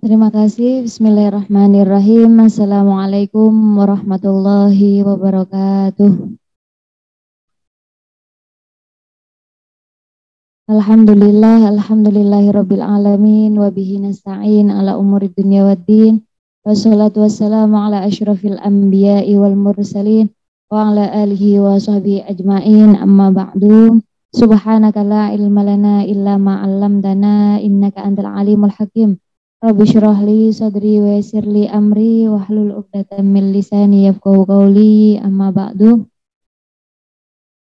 Terima kasih. Bismillahirrahmanirrahim. Assalamualaikum warahmatullahi wabarakatuh. Alhamdulillahirabbil alamin wa bihi nasta'in ala umuri dunya waddin. Wassalatu wassalamu ala asyrafil anbiya'i wal mursalin wa ala alihi wa sahbihi ajmain. Amma ba'du. Subhanaka la ilma lana illa ma 'allamtana innaka antal alimul hakim. Rabbi syrah li sadri wa yassir li amri wahlul 'uqdatam min lisani yafqahu qawli. Amma ba'du.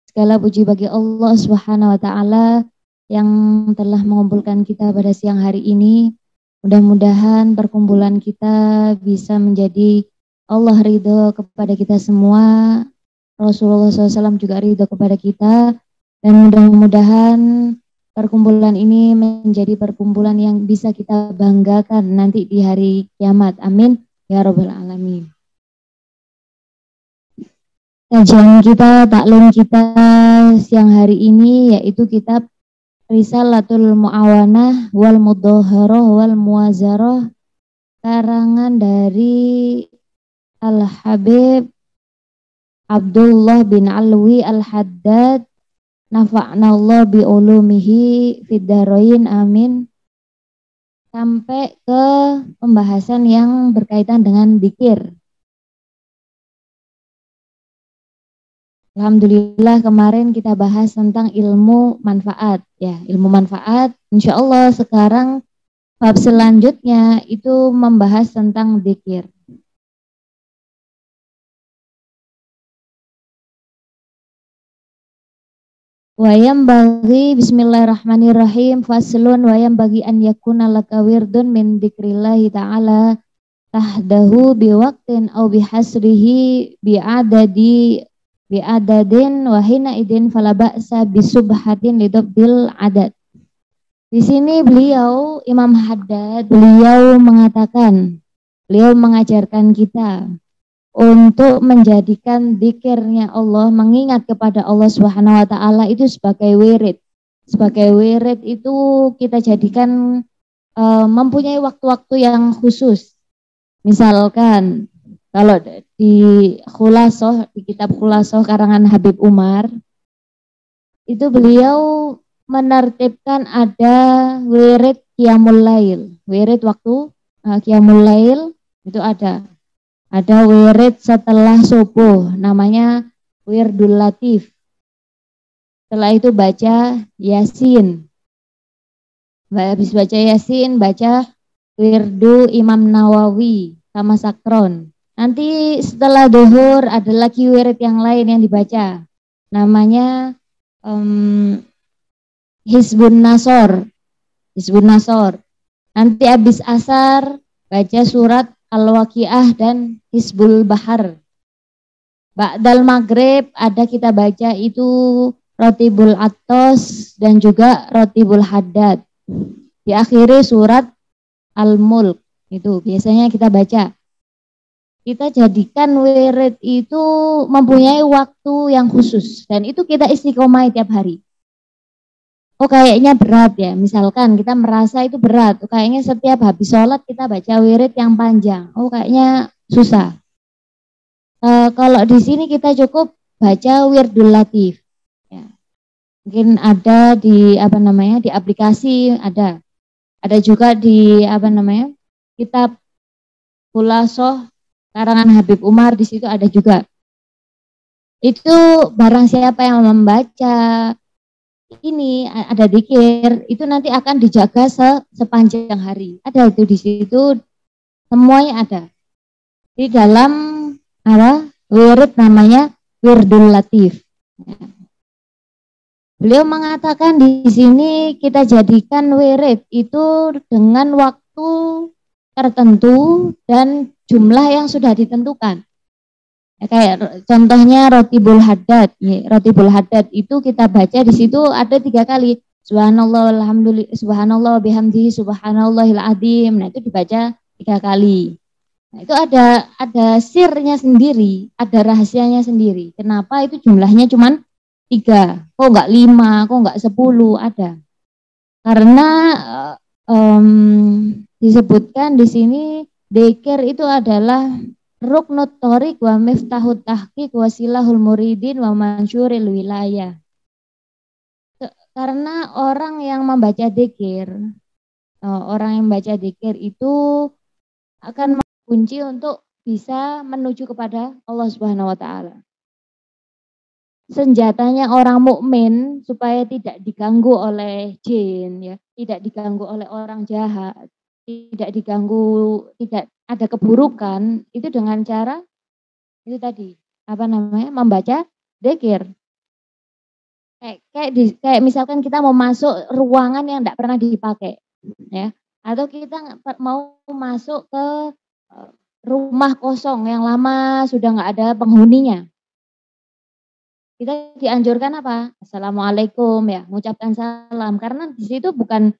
Segala puji bagi Allah Subhanahu wa taala yang telah mengumpulkan kita pada siang hari ini. Mudah-mudahan perkumpulan kita bisa menjadi Allah ridho kepada kita semua, Rasulullah SAW juga ridho kepada kita, dan mudah-mudahan perkumpulan ini menjadi perkumpulan yang bisa kita banggakan nanti di hari kiamat. Amin ya rabbal alamin. Kajian kita, taklim kita siang hari ini yaitu kitab Risalatul Mu'awanah wal Mudhaharah wal Muwazarah, karangan dari Al-Habib Abdullah bin Alwi Al-Haddad, nafa'nallah bi ulumihi fid dharain amin, sampai ke pembahasan yang berkaitan dengan zikir. Alhamdulillah kemarin kita bahas tentang ilmu manfaat ya, ilmu manfaat. Insya Allah sekarang bab selanjutnya itu membahas tentang zikir. Wayam bagi bismillahirrahmanirrahim faslun wayam bagi an yakuna laka wirdun min dzikrillahi ta'ala tahdahu biwaqtin au bihasrihi bi'adadin wahina idin fala ba'sa bisubhatin lidabdil adad. Di sini beliau Imam Haddad beliau mengajarkan kita untuk menjadikan zikirnya Allah, mengingat kepada Allah Subhanahu wa taala itu sebagai wirid. Sebagai wirid itu kita jadikan mempunyai waktu-waktu yang khusus. Misalkan kalau di Khulasoh, di kitab Khulasoh karangan Habib Umar, itu beliau menertibkan ada wirid Qiyamul Lail. Wirid waktu Qiyamul Lail itu ada wirid setelah subuh, namanya Wirdul Latif. Setelah itu baca Yasin. Habis baca Yasin, baca Wirdu Imam Nawawi sama Sakron. Nanti setelah duhur ada lagi wirid yang lain yang dibaca. Namanya Hizbun Nasor. Hizbun Nasor. Nanti habis asar baca surat Al-Waqiah dan Hizbul Bahar. Ba'dal Maghrib ada kita baca itu Rotibul Atos dan juga Rotibul Haddad. Diakhiri surat Al-Mulk. Itu biasanya kita baca. Kita jadikan wirid itu mempunyai waktu yang khusus dan itu kita istiqomah tiap hari. Oh kayaknya berat ya, misalkan kita merasa itu berat, oh, kayaknya setiap habis sholat kita baca wirid yang panjang, oh kayaknya susah. Kalau di sini kita cukup baca Wirdul Latif. Ya. Mungkin ada di di aplikasi ada juga di kitab Khulasoh karangan Habib Umar, di situ ada juga. Itu barang siapa yang membaca ini ada zikir, itu nanti akan dijaga sepanjang hari. Ada itu di situ, semuanya ada. Di dalam wirid namanya Wirdul Latif. Beliau mengatakan di sini kita jadikan wirid itu dengan waktu tertentu dan jumlah yang sudah ditentukan. Ya, kayak contohnya Rotibul Haddad. Ya, Rotibul Haddad itu kita baca di situ ada 3 kali. Subhanallah alhamdulillah, subhanallah bihamdihi, subhanallahil adzim. Nah, itu dibaca 3 kali. Nah, itu ada sirnya sendiri, ada rahasianya sendiri. Kenapa itu jumlahnya cuma 3? Kok enggak 5, kok enggak 10? Ada. Karena disebutkan di sini dzikir itu adalah ruknut thoriq wa miftahut tahqiq wa silahul muridin wa mansyuril wilayah. Karena orang yang membaca dzikir, orang yang membaca dzikir itu akan kunci untuk bisa menuju kepada Allah Subhanahu wa taala. Senjatanya orang mukmin supaya tidak diganggu oleh jin ya, tidak diganggu oleh orang jahat, tidak diganggu, tidak ada keburukan itu dengan cara itu tadi, apa namanya? Membaca dzikir. Kayak misalkan kita mau masuk ruangan yang tidak pernah dipakai ya, atau kita mau masuk ke rumah kosong yang lama sudah nggak ada penghuninya. Kita dianjurkan apa? Assalamualaikum ya, mengucapkan salam karena di situ bukan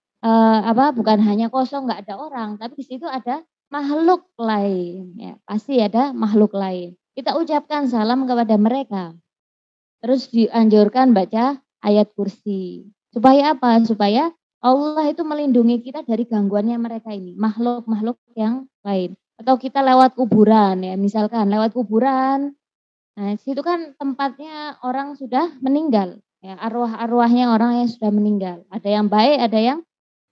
bukan hanya kosong nggak ada orang, tapi di situ ada makhluk lain ya, pasti ada makhluk lain. Kita ucapkan salam kepada mereka. Terus dianjurkan baca ayat kursi. Supaya apa? Supaya Allah itu melindungi kita dari gangguannya mereka ini, makhluk-makhluk yang lain. Atau kita lewat kuburan ya, misalkan lewat kuburan. Nah, situ kan tempatnya orang sudah meninggal, ya, arwah-arwahnya orang yang sudah meninggal. Ada yang baik, ada yang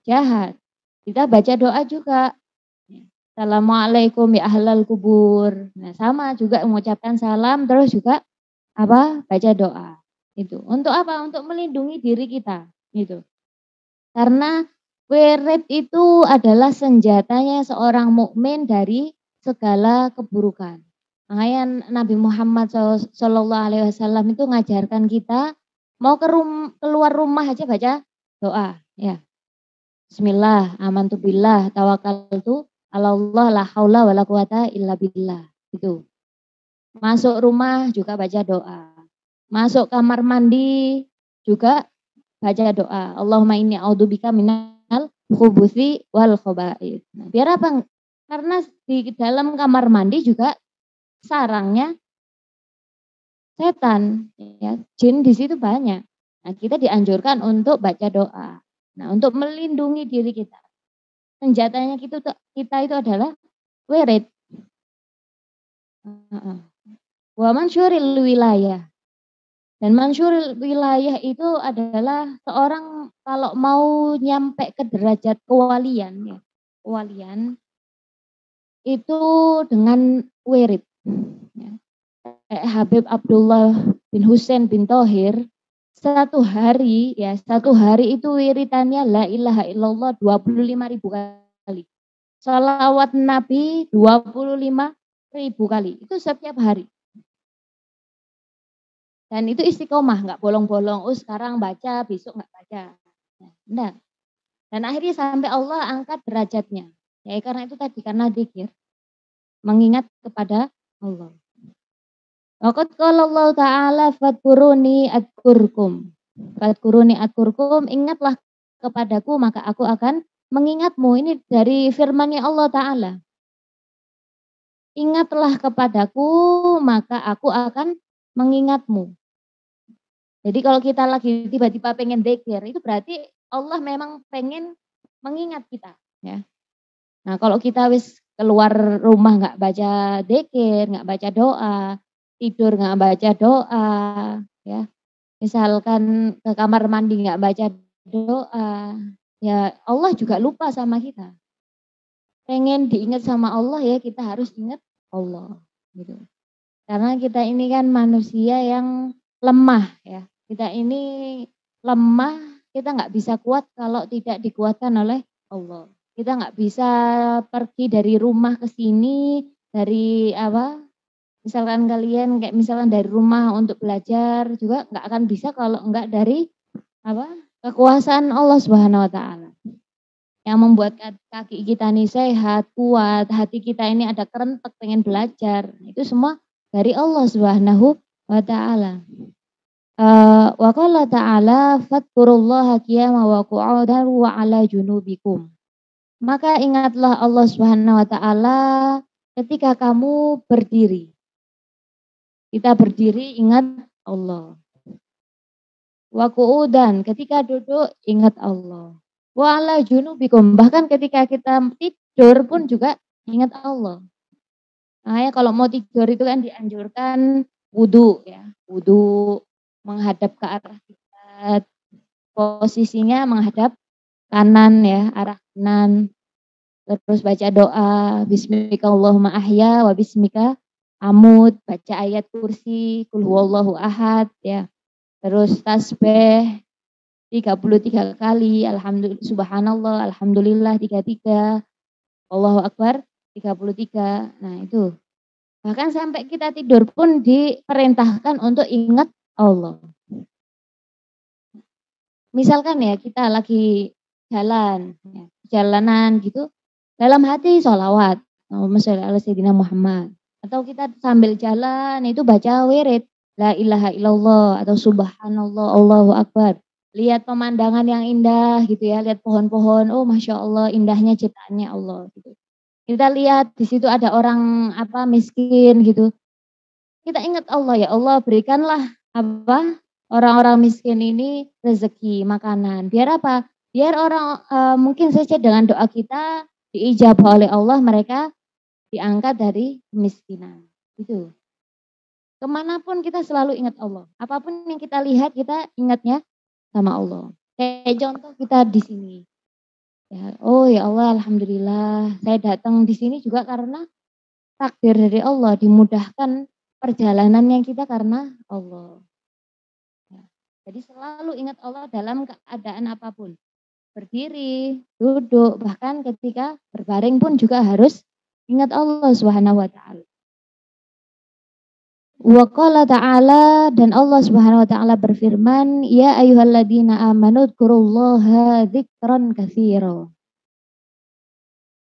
jahat. Kita baca doa juga. Assalamualaikum ya ahlal kubur. Nah, sama juga mengucapkan salam terus juga baca doa. Itu. Untuk apa? Untuk melindungi diri kita, gitu. Karena wirid itu adalah senjatanya seorang mukmin dari segala keburukan. Makanya Nabi Muhammad Shallallahu Alaihi Wasallam itu ngajarkan kita mau keluar rumah aja baca doa ya. Bismillah, amantu billah, tawakkaltu ala Allah, la haula wala quwata illa billah. Itu. Masuk rumah juga baca doa. Masuk kamar mandi juga baca doa. Allahumma inni a'udzubika minal khubuthi wal khaba'ith. Nah, biar apa? Karena di dalam kamar mandi juga sarangnya setan, ya, jin di situ banyak. Nah, kita dianjurkan untuk baca doa. Nah, untuk melindungi diri kita. Senjatanya kita itu adalah wirid. Wa mansyuril wilayah. Dan mansyuril wilayah itu adalah seorang kalau mau nyampe ke derajat kewalian, ya, kewalian itu dengan wirid. Ya. Habib Abdullah bin Husain bin Thohir satu hari itu wiritannya la ilaha illallah 25.000 kali. Salawat Nabi 25.000 kali. Itu setiap hari. Dan itu istiqomah, nggak bolong-bolong. Oh sekarang baca, besok nggak baca. Nah, dan akhirnya sampai Allah angkat derajatnya. Ya karena itu tadi, karena dzikir. Mengingat kepada Allah. Waqad qala Allah Ta'ala fadkuruni adkurkum. Fadkuruni adkurkum, ingatlah kepadaku maka aku akan mengingatmu. Ini dari firman-Nya Allah Ta'ala. Ingatlah kepadaku maka aku akan mengingatmu. Jadi kalau kita lagi tiba-tiba pengen dzikir, itu berarti Allah memang pengen mengingat kita. Ya. Nah kalau kita wis keluar rumah nggak baca dzikir, nggak baca doa, tidur nggak baca doa, ya. Misalkan ke kamar mandi nggak baca doa, ya Allah juga lupa sama kita. Pengen diingat sama Allah ya kita harus ingat Allah, gitu. Karena kita ini kan manusia yang lemah ya. Kita ini lemah, kita nggak bisa kuat kalau tidak dikuatkan oleh Allah. Kita nggak bisa pergi dari rumah ke sini, dari misalkan kalian kayak misalkan dari rumah untuk belajar juga nggak akan bisa kalau nggak dari kekuasaan Allah Subhanahu Wa Taala yang membuat kaki kita ini sehat, kuat, hati kita ini ada kerentek pengen belajar. Itu semua dari Allah Subhanahu Wa Taala. Wa qala ta'ala fadkurullaha qiyaman wa qu'udan wa 'ala junubikum. Maka ingatlah Allah Subhanahu Wa Taala ketika kamu berdiri. Kita berdiri ingat Allah. Wa qu'udan, ketika duduk ingat Allah. Wa ala junubikum, bahkan ketika kita tidur pun juga ingat Allah. Makanya kalau mau tidur itu kan dianjurkan wudu ya, wudu menghadap ke arah kiblat, posisinya menghadap kanan ya, arah kanan. Terus baca doa, bismika Allahumma ahya wa bismika amut, baca ayat kursi, kul huwallahu ahad ya. Terus tasbih 33 kali, alhamdulillah, subhanallah, alhamdulillah 33, Allahu akbar 33. Nah, itu. Bahkan sampai kita tidur pun diperintahkan untuk ingat Allah. Misalkan ya kita lagi jalan, ya, jalanan gitu, dalam hati sholawat, Allahumma sholli ala sayyidina Muhammad. Atau kita sambil jalan itu baca wirid, la ilaha illallah atau subhanallah, Allahu akbar. Lihat pemandangan yang indah gitu ya, lihat pohon-pohon, oh masya Allah indahnya ciptaannya Allah gitu. Kita lihat di situ ada orang apa miskin gitu. Kita ingat Allah, ya Allah berikanlah apa orang-orang miskin ini rezeki, makanan. Biar apa? Biar orang mungkin saja dengan doa kita diijabah oleh Allah, mereka diangkat dari kemiskinan. Itu. Kemanapun kita selalu ingat Allah. Apapun yang kita lihat kita ingatnya sama Allah. Kayak contoh kita di sini. Ya, oh ya Allah, alhamdulillah saya datang di sini juga karena takdir dari Allah, dimudahkan perjalanan yang kita karena Allah. Ya, jadi selalu ingat Allah dalam keadaan apapun. Berdiri, duduk, bahkan ketika berbaring pun juga harus ingat Allah Subhanahu wa taala. Wa qala ta'ala, dan Allah Subhanahu wa taala berfirman, ya ayyuhalladzina amanu dzkurullaha dzikran katsira.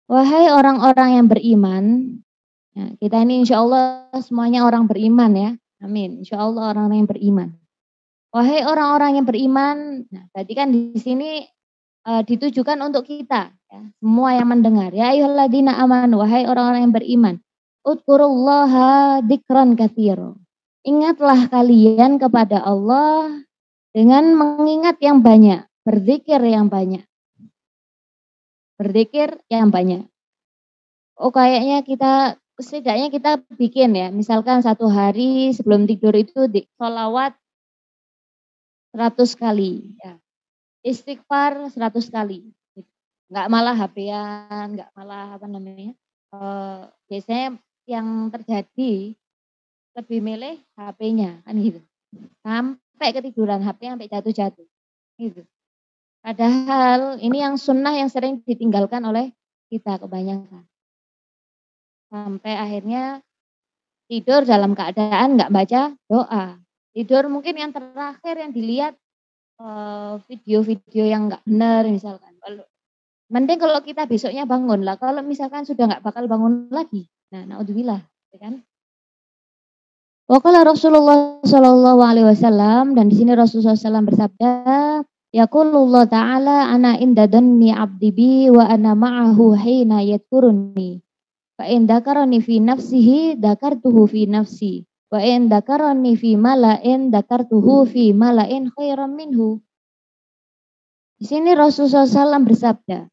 Wahai orang-orang yang beriman, ya, kita ini insya Allah semuanya orang beriman ya. Amin. Insya Allah orang-orang yang beriman. Wahai orang-orang yang beriman, nah berarti kan di sini ditujukan untuk kita, ya, semua yang mendengar. Ya ayyuhalladzina amanu, wahai orang-orang yang beriman. Udkurullaha dzikran katsira. Ingatlah kalian kepada Allah dengan mengingat yang banyak, berzikir yang banyak. Berzikir yang banyak. Oh kayaknya setidaknya kita bikin ya, misalkan satu hari sebelum tidur itu sholawat 100 kali. Ya. Istighfar 100 kali. Enggak malah HP-an, enggak malah apa namanya, biasanya yang terjadi lebih milih HP-nya kan gitu. Sampai ketiduran HP sampai jatuh-jatuh. Gitu. Padahal ini yang sunnah yang sering ditinggalkan oleh kita kebanyakan. Sampai akhirnya tidur dalam keadaan enggak baca doa. Tidur mungkin yang terakhir yang dilihat video-video yang enggak benar misalkan. Mending kalau kita besoknya bangun lah, kalau misalkan sudah nggak bakal bangun lagi. Nah, naudzubillah, ya kan? Waqala Rasulullah sallallahu alaihi wasallam, dan di sini Rasulullah SAW bersabda, yaqulullah ta'ala ana inda dhanni 'abdi bi wa ana ma'ahu hina yadhkuruni. Fa in dzakarani fi nafsihi dzakartuhu fi nafsi. Wa in dzakarani fi mala'in dzakartuhu fi mala'in khairam minhu. Di sini Rasulullah SAW bersabda,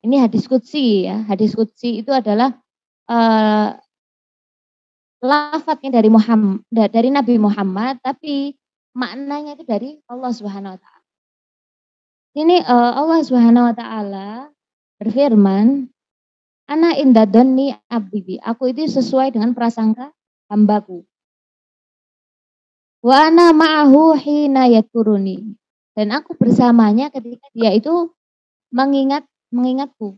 ini hadis qudsi ya. Hadis qudsi itu adalah lafadznya dari Nabi Muhammad, tapi maknanya itu dari Allah Subhanahu wa taala. Ini Allah Subhanahu wa taala berfirman, ana inda dhanni abdi, aku itu sesuai dengan prasangka hambaku. Wa ana ma'ahu hina yadhkuruni, dan aku bersamanya ketika dia itu mengingatku.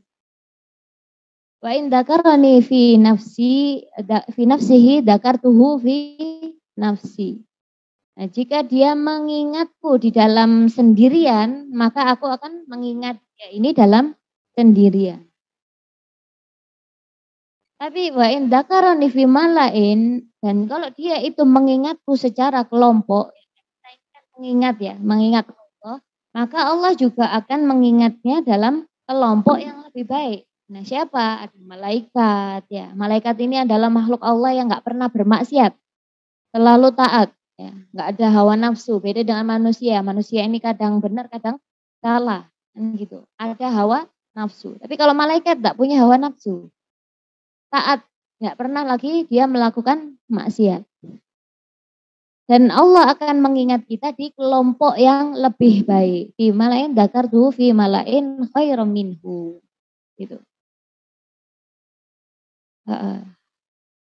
Wa in dzakarani fi nafsihi dzakartuhu fi nafsi. Nah, jika dia mengingatku di dalam sendirian, maka aku akan mengingat dia ini dalam sendirian. Tapi wa in dzakarani fi malain, dan kalau dia itu mengingatku secara kelompok, mengingat kelompok, maka Allah juga akan mengingatnya dalam kelompok yang lebih baik. Nah, siapa? Ada malaikat ya. Malaikat ini adalah makhluk Allah yang enggak pernah bermaksiat. Selalu taat ya, enggak ada hawa nafsu. Beda dengan manusia. Manusia ini kadang benar, kadang salah. Kan gitu. Ada hawa nafsu. Tapi kalau malaikat tidak punya hawa nafsu. Taat, nggak pernah lagi dia melakukan maksiat. Dan Allah akan mengingat kita di kelompok yang lebih baik. Fi malain dzakartu fi malain khairum minhu. Gitu. Heeh.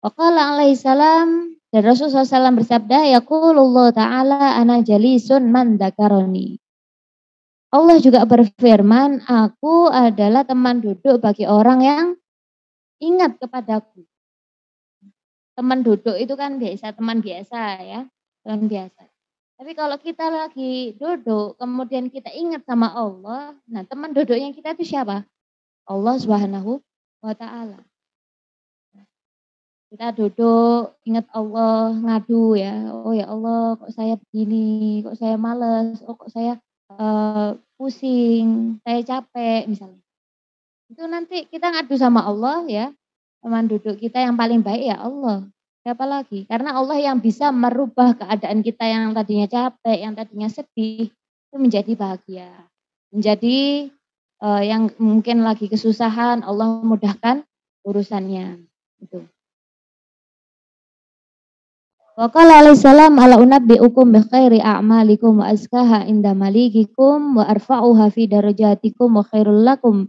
Waqala alaihi salam dan Rasulullah SAW bersabda, yaqulullah ta'ala ana jalisun man dzakarani. Allah juga berfirman, aku adalah teman duduk bagi orang yang ingat kepadaku. Teman duduk itu kan biasa, teman biasa ya, teman biasa. Tapi kalau kita lagi duduk, kemudian kita ingat sama Allah, nah teman duduknya kita itu siapa? Allah Subhanahu wa Ta'ala. Kita duduk, ingat Allah, ngadu ya. Oh ya Allah, kok saya begini, kok saya males, oh kok saya pusing, saya capek misalnya. Itu nanti kita ngadu sama Allah ya. Teman duduk kita yang paling baik ya Allah. Siapa lagi? Karena Allah yang bisa merubah keadaan kita yang tadinya capek, yang tadinya sedih, itu menjadi bahagia. Menjadi yang mungkin lagi kesusahan, Allah mudahkan urusannya. Itu. Wa qala alaihi salam ala unabbiukum bi khairi a'malikum wa azkaha inda malikikum wa arfa'uha fi darajatikum wa khairul lakum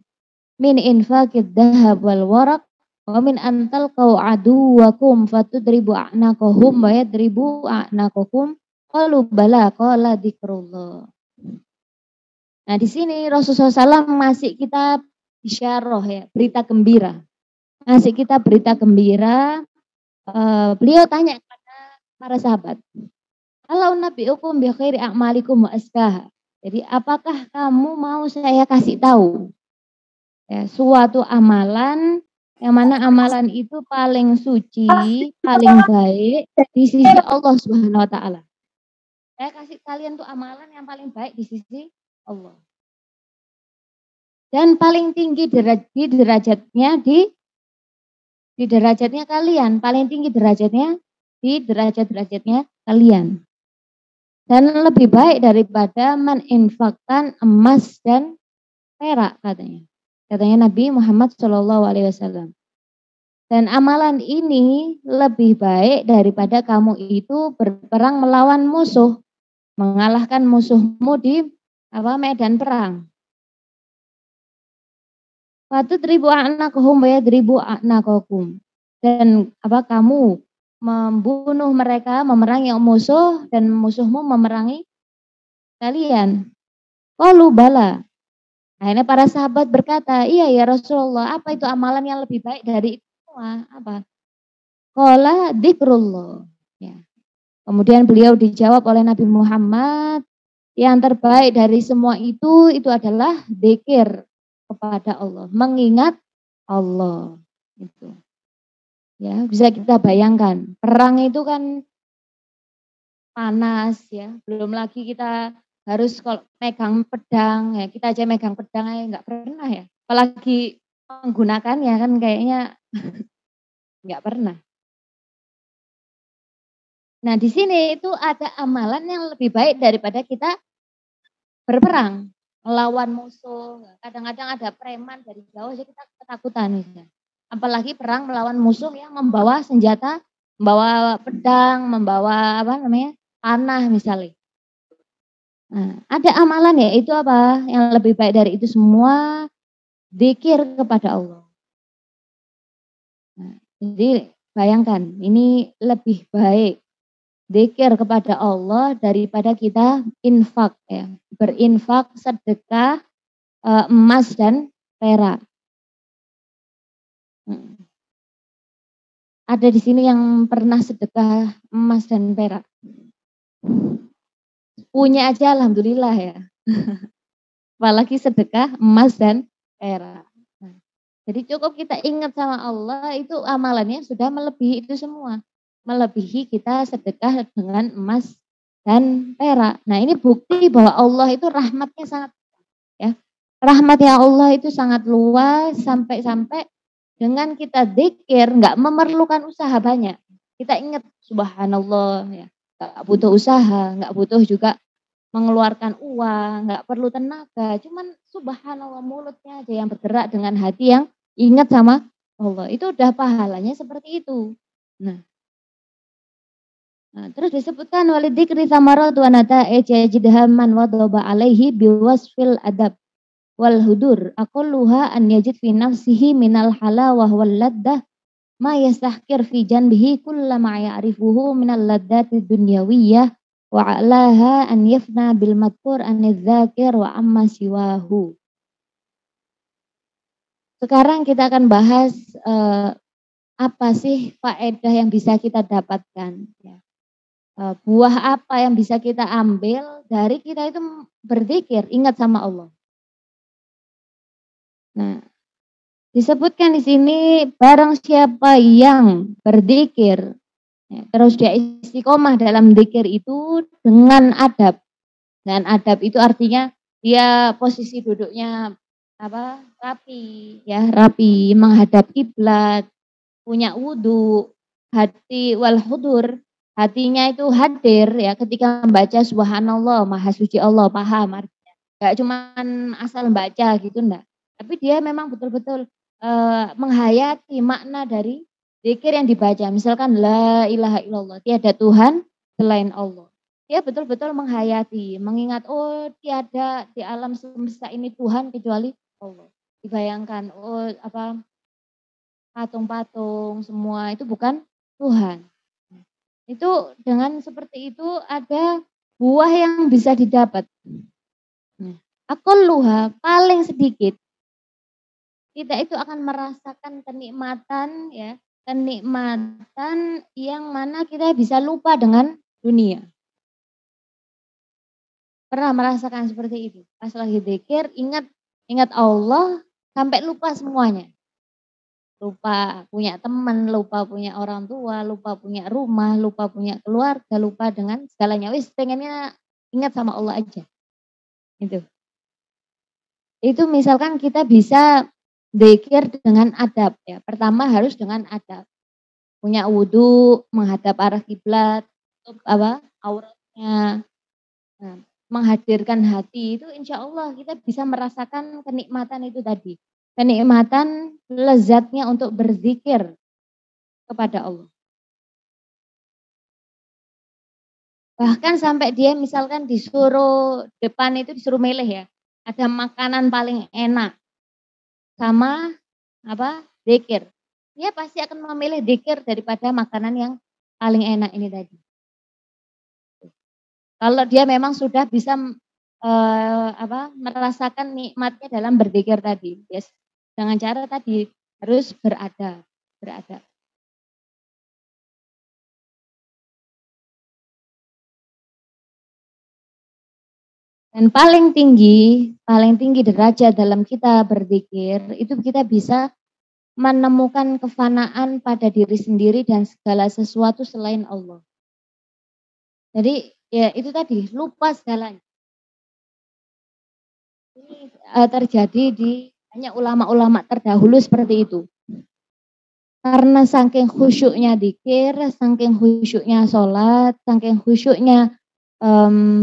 min infaqid dhahab wal waraq wa min an talqau aduwakum fatudribu a'naqahum wa yadribu a'naqakum qalu bala qala dzikrullah. Nah, di sini Rasulullah SAW ngasih kita isyarah ya, berita gembira. Ngasih kita berita gembira. Beliau tanya kepada para sahabat, "Ala unabbiukum bi khairi a'malikum wa azkaha." Jadi, apakah kamu mau saya kasih tahu ya, suatu amalan yang mana amalan itu paling suci, paling baik di sisi Allah Subhanahu wa Ta'ala. Saya kasih kalian tuh amalan yang paling baik di sisi Allah. Dan paling tinggi di derajatnya kalian, paling tinggi derajatnya di derajatnya kalian. Dan lebih baik daripada meninfakkan emas dan perak katanya. Katanya Nabi Muhammad SAW. Dan amalan ini lebih baik daripada kamu itu berperang melawan musuh, mengalahkan musuhmu di medan perang. Fatudribu a'naqahum wa yadribu a'naqakum. Dan kamu membunuh mereka, memerangi musuh dan musuhmu memerangi kalian. Qalu bala. Akhirnya para sahabat berkata, iya ya Rasulullah, apa itu amalan yang lebih baik dari itu semua? Apa? Qala dzikrullah. Ya. Kemudian beliau dijawab oleh Nabi Muhammad, yang terbaik dari semua itu adalah dzikir kepada Allah, mengingat Allah. Itu. Ya, bisa kita bayangkan, perang itu kan panas ya, belum lagi kita harus kalau megang pedang ya, kita aja megang pedang aja nggak pernah ya, apalagi menggunakannya kan kayaknya nggak pernah. Nah di sini itu ada amalan yang lebih baik daripada kita berperang melawan musuh. Kadang-kadang ada preman dari jauh aja kita ketakutan misalnya. Apalagi perang melawan musuh yang membawa senjata, membawa pedang, membawa panah misalnya. Nah, ada amalan ya, itu apa? Yang lebih baik dari itu semua, zikir kepada Allah. Nah, jadi bayangkan, ini lebih baik zikir kepada Allah daripada kita infak ya, berinfak sedekah emas dan perak. Ada di sini yang pernah sedekah emas dan perak? Punya aja alhamdulillah ya. Apalagi sedekah emas dan perak. Nah, jadi cukup kita ingat sama Allah, itu amalannya sudah melebihi itu semua. Melebihi kita sedekah dengan emas dan perak. Nah ini bukti bahwa Allah itu rahmatnya sangat ya. Rahmatnya Allah itu sangat luas sampai-sampai dengan kita zikir nggak memerlukan usaha banyak. Kita ingat subhanallah ya. Nggak butuh usaha, nggak butuh juga mengeluarkan uang, nggak perlu tenaga, cuman subhanallah mulutnya aja yang bergerak dengan hati yang ingat sama Allah, itu udah pahalanya seperti itu. Nah, terus disebutkan walidzikri thamaratu wa nata'ij yajidha man wadaba alaihi biwasfil adab wal hudur aqulluha an yajid fi nafsihi minal halawah wal laddah ma yastahkir fi janbihi kullama ya'rifuhu minal laddati dunyawiyyah wa a'laha an yafna bil madkur anidz dzakir wa amma siwahu. Sekarang kita akan bahas apa sih faedah yang bisa kita dapatkan ya. Buah apa yang bisa kita ambil dari kita itu berzikir, ingat sama Allah. Nah, disebutkan di sini barang siapa yang berzikir ya, terus dia istiqomah dalam zikir itu dengan adab. Dan adab itu artinya dia posisi duduknya apa? Rapi ya, rapi menghadap kiblat, punya wudu, hati wal hudur. Hatinya itu hadir ya ketika membaca subhanallah, maha suci Allah, paham artinya. Enggak cuman asal baca gitu enggak. Tapi dia memang betul-betul menghayati makna dari zikir yang dibaca. Misalkan la ilaha illallah, tiada Tuhan selain Allah. Dia betul-betul menghayati, mengingat oh tiada di alam semesta ini Tuhan kecuali Allah. Dibayangkan oh apa patung-patung semua itu bukan Tuhan. Itu dengan seperti itu ada buah yang bisa didapat. Aqalluha paling sedikit kita itu akan merasakan kenikmatan ya, kenikmatan yang mana kita bisa lupa dengan dunia. Pernah merasakan seperti itu? Pas lagi zikir ingat Allah sampai lupa semuanya. Lupa punya teman, lupa punya orang tua, lupa punya rumah, lupa punya keluarga, lupa dengan segalanya. Wis pengennya ingat sama Allah aja. Itu misalkan kita bisa zikir dengan adab ya. Pertama harus dengan adab. Punya wudu, menghadap arah kiblat, auratnya. Nah, menghadirkan hati itu insya Allah kita bisa merasakan kenikmatan itu tadi. Kenikmatan lezatnya untuk berzikir kepada Allah. Bahkan sampai dia misalkan disuruh depan itu disuruh milih ya. Ada makanan paling enak sama zikir. Dia pasti akan memilih zikir daripada makanan yang paling enak ini tadi. Kalau dia memang sudah bisa merasakan nikmatnya dalam berzikir tadi. Yes. Dengan cara tadi harus beradab. Dan paling tinggi derajat dalam kita berzikir itu kita bisa menemukan kefanaan pada diri sendiri dan segala sesuatu selain Allah. Jadi ya itu tadi lupa segalanya. Ini terjadi di hanya ulama-ulama terdahulu seperti itu. Karena saking khusyuknya dzikir, saking khusyuknya sholat, saking khusyuknya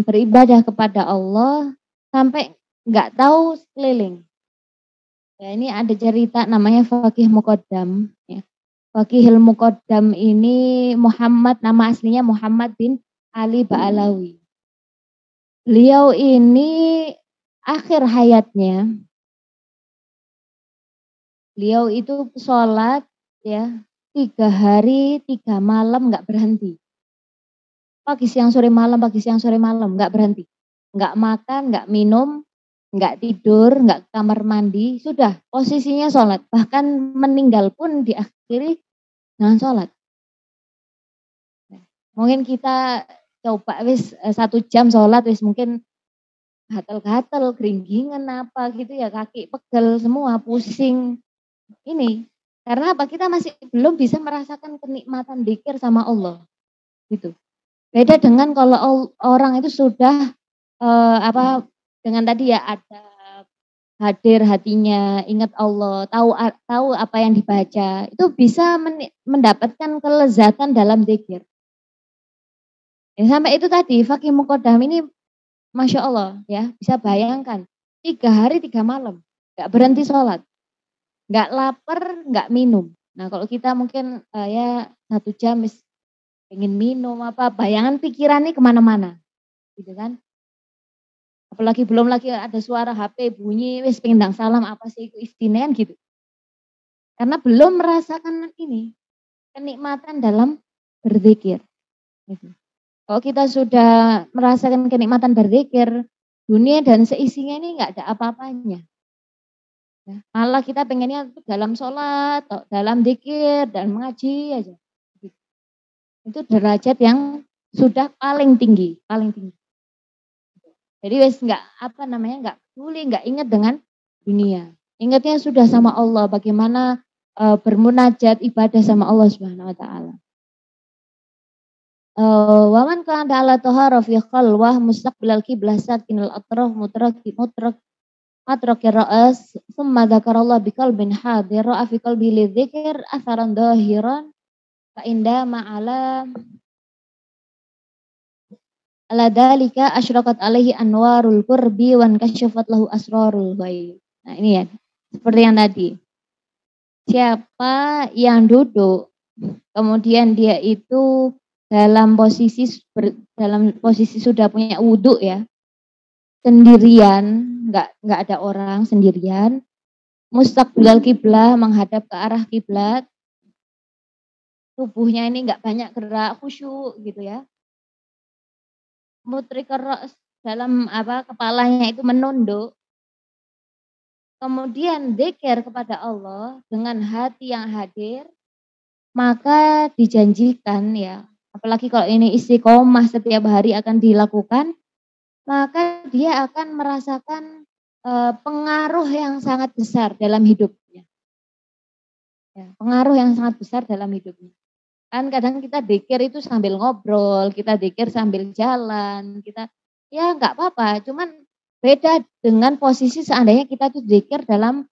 beribadah kepada Allah, sampai nggak tahu sekeliling. Ya, ini ada cerita namanya Faqih Muqaddam. Ya. Faqihul Muqaddam ini nama aslinya Muhammad bin Ali Ba'alawi. Beliau ini akhir hayatnya, beliau itu sholat ya 3 hari 3 malam nggak berhenti. Pagi siang sore malam nggak berhenti. Nggak makan, nggak minum, nggak tidur, nggak ke kamar mandi, sudah posisinya sholat. Bahkan meninggal pun diakhiri dengan sholat. Mungkin kita coba wis 1 jam sholat wis mungkin gatal-gatal, geringgingan apa gitu ya, kaki pegel semua, pusing. Ini karena apa? Kita masih belum bisa merasakan kenikmatan dzikir sama Allah. Gitu. Beda dengan kalau orang itu sudah dengan tadi ya ada hadir hatinya, ingat Allah, tahu apa yang dibaca, itu bisa mendapatkan kelezatan dalam dzikir. Ya, sampai itu tadi Faqih Muqaddam ini Masya Allah ya, bisa bayangkan 3 hari 3 malam, nggak berhenti sholat, nggak lapar, nggak minum. Nah kalau kita mungkin ya 1 jam pengen minum apa, bayangan pikiran nih kemana-mana, gitu kan. Apalagi belum lagi ada suara HP bunyi, wis pengen ndang salam apa sih itu istimewa gitu. Karena belum merasakan ini, kenikmatan dalam berzikir, gitu. Kalau kita sudah merasakan kenikmatan berzikir, dunia dan seisinya ini nggak ada apa-apanya. Ya, malah kita pengennya dalam sholat, dalam zikir, dan mengaji aja. Itu derajat yang sudah paling tinggi, paling tinggi. Jadi wes nggak apa namanya nggak peduli, nggak ingat dengan dunia. Ingatnya sudah sama Allah, bagaimana bermunajat ibadah sama Allah Subhanahu Wa Taala. Waman kana ala tahara fi khalwah mustaqbilal qiblah sakinal atraf matraki ra'as thumma dzakarallah biqalbin hadir ra'a fi qalbi lidzikr atharan dhahiran fa inda ma'ala ala dzalika asyraqat alaihi anwarul qurbi wan kasyafat lahu asrarul ghaib. Nah ini ya, seperti yang tadi. Siapa yang duduk kemudian dia itu dalam posisi sudah punya wudhu ya, sendirian, nggak ada orang, sendirian, mustaqbilal kiblah, menghadap ke arah kiblat, tubuhnya ini nggak banyak gerak, khusyuk gitu ya. Mutrikar dalam apa kepalanya itu menunduk. Kemudian dzikir kepada Allah dengan hati yang hadir, maka dijanjikan ya, apalagi kalau ini istiqomah setiap hari akan dilakukan, maka dia akan merasakan pengaruh yang sangat besar dalam hidupnya. Ya, pengaruh yang sangat besar dalam hidupnya. Kan kadang kita dzikir itu sambil ngobrol, kita dzikir sambil jalan, kita ya nggak apa-apa, cuman beda dengan posisi seandainya kita tuh dzikir dalam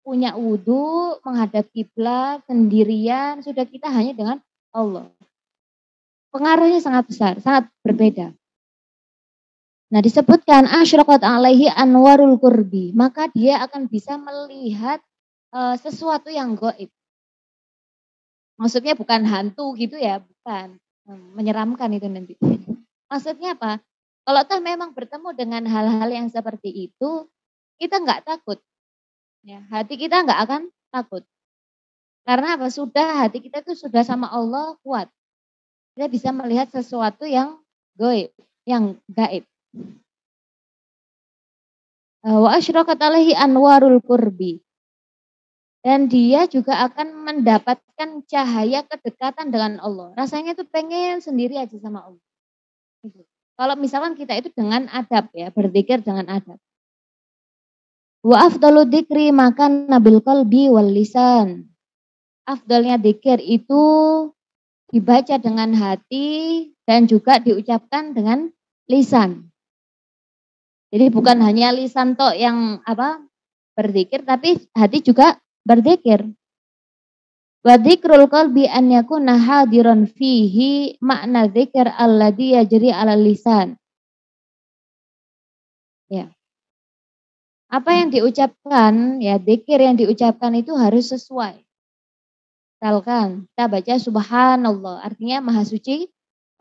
punya wudhu, menghadap kiblat, sendirian, sudah kita hanya dengan Allah. Pengaruhnya sangat besar, sangat berbeda. Nah disebutkan asyraqat alaihi anwarul qurbi, maka dia akan bisa melihat sesuatu yang gaib. Maksudnya bukan hantu gitu ya, bukan. Menyeramkan itu nanti. Maksudnya apa? Kalau toh memang bertemu dengan hal-hal yang seperti itu, kita nggak takut. Ya, hati kita nggak akan takut. Karena apa? Sudah hati kita itu sudah sama Allah kuat. Kita bisa melihat sesuatu yang gaib, yang gaib. Wa asyraqat alaihi anwarul qurbi. Dan dia juga akan mendapatkan cahaya kedekatan dengan Allah. Rasanya tuh pengen sendiri aja sama Allah. Gitu. Kalau misalkan kita itu dengan adab ya, berzikir dengan adab. Wa afdalu dzikri maka nabil qalbi wal lisan. Afdalnya dzikir itu dibaca dengan hati dan juga diucapkan dengan lisan. Jadi bukan hanya lisan tok yang apa berzikir, tapi hati juga berzikir. Wa dzikrul qalbi an yakuna hadiran fihi makna dzikr alladhi yajri 'ala lisan. Ya. Apa yang diucapkan, ya dzikir yang diucapkan itu harus sesuai. Misalkan kita baca subhanallah, artinya maha suci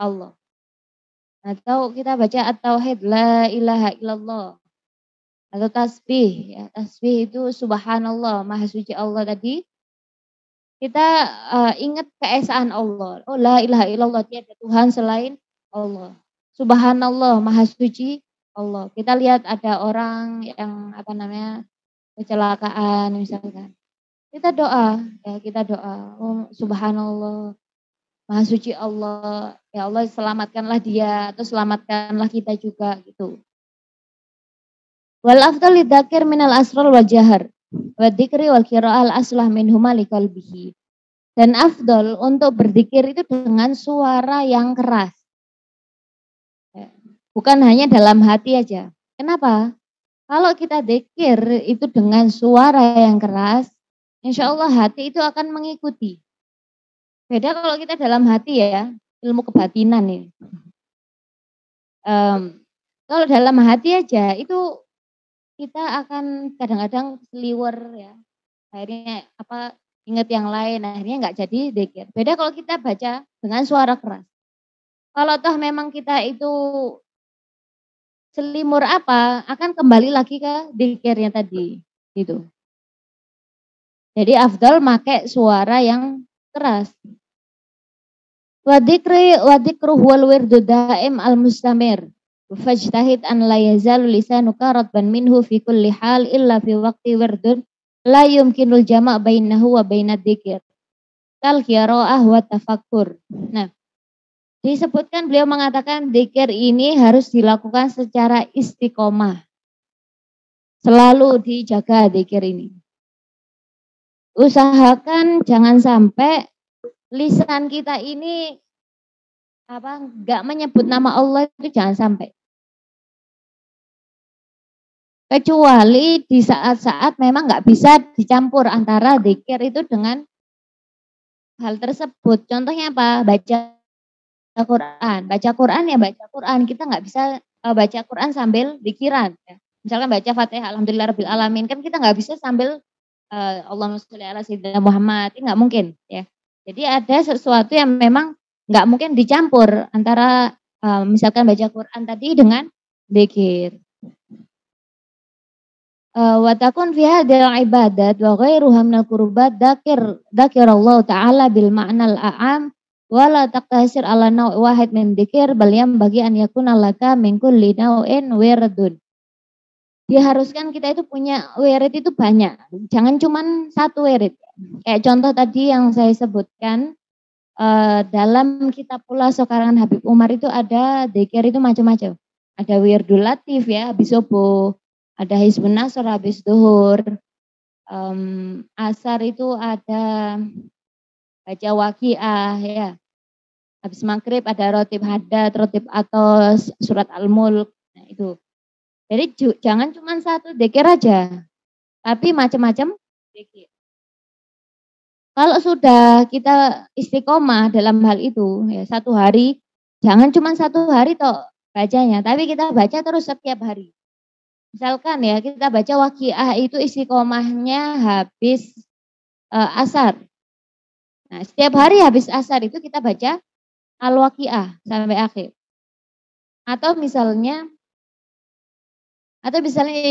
Allah. Atau kita baca at-tauhid la ilaha illallah. Atau tasbih, ya tasbih itu subhanallah, maha suci Allah tadi. Kita ingat keesaan Allah. Oh la ilaha illallah, tiada Tuhan selain Allah. Subhanallah, maha suci Allah. Kita lihat ada orang yang apa namanya kecelakaan misalkan. Kita doa, ya kita doa. Oh subhanallah, maha suci Allah. Ya Allah selamatkanlah dia atau selamatkanlah kita juga gitu. Wal afdal lidzakir minal asrar wal jahar. Wa dzikri wal qira'al aslah minhuma liqalbihi. Dan afdol untuk berzikir itu dengan suara yang keras. Bukan hanya dalam hati aja. Kenapa? Kalau kita zikir itu dengan suara yang keras, insya Allah hati itu akan mengikuti. Beda kalau kita dalam hati ya, ilmu kebatinan ya. Kalau dalam hati aja itu kita akan kadang-kadang seliwer ya. Akhirnya ingat yang lain, akhirnya nggak jadi dzikir. Beda kalau kita baca dengan suara keras. Kalau toh memang kita itu selimur akan kembali lagi ke dzikirnya tadi, gitu. Jadi afdal make suara yang keras. Wa dzikru huwal wirdu daim al-mustamir. Fajtahid an la yazalu lisanuka ratban minhu fi kulli hal illa fi waqti wirdun la yumkinul jama' bainahu wa bainad dzikir. Kal qiraah wa tafakkur. Nah, disebutkan beliau mengatakan dzikir ini harus dilakukan secara istiqomah. Selalu dijaga dzikir ini. Usahakan jangan sampai lisan kita ini enggak menyebut nama Allah, itu jangan sampai. Kecuali di saat-saat memang enggak bisa dicampur antara dzikir itu dengan hal tersebut. Contohnya apa? Baca Quran. Baca Quran ya baca Quran. Kita enggak bisa baca Quran sambil dzikiran. Ya. Misalkan baca Fatihah, Alhamdulillah Rabbil Alamin. Kan kita enggak bisa sambil Allahumma sholli ala sayyidina Muhammad. Ini enggak mungkin. Ya. Jadi ada sesuatu yang memang enggak mungkin dicampur antara misalkan baca Quran tadi dengan dzikir. Wa takun fi hadhil ibadat wa ghairuha minal qurbat dzakirallahu ta'ala bil ma'nal a'am wa la taqtasir ala naw' wahid min dzikir bal bagi an yakuna laka min kulli naw'in wirdun. Diharuskan kita itu punya wirid itu banyak. Jangan cuman satu wirid. Kayak contoh tadi yang saya sebutkan dalam kitab pula karangan Habib Umar itu ada dzikir itu macam-macam. Ada wirdul latif ya habis subuh. Ada Hizbun Nasr habis duhur, asar itu ada baca waqiah ya. Habis maghrib ada rotib haddad, rotib atos, surat al-mulk. Nah itu. Jadi jangan cuma satu dzikir aja, tapi macam-macam dzikir. Kalau sudah kita istiqomah dalam hal itu, ya satu hari, jangan cuma satu hari toh bacanya, tapi kita baca terus setiap hari. Misalkan ya kita baca waqiah itu istiqomahnya habis asar. Nah setiap hari habis asar itu kita baca al-waqiah sampai akhir. Atau misalnya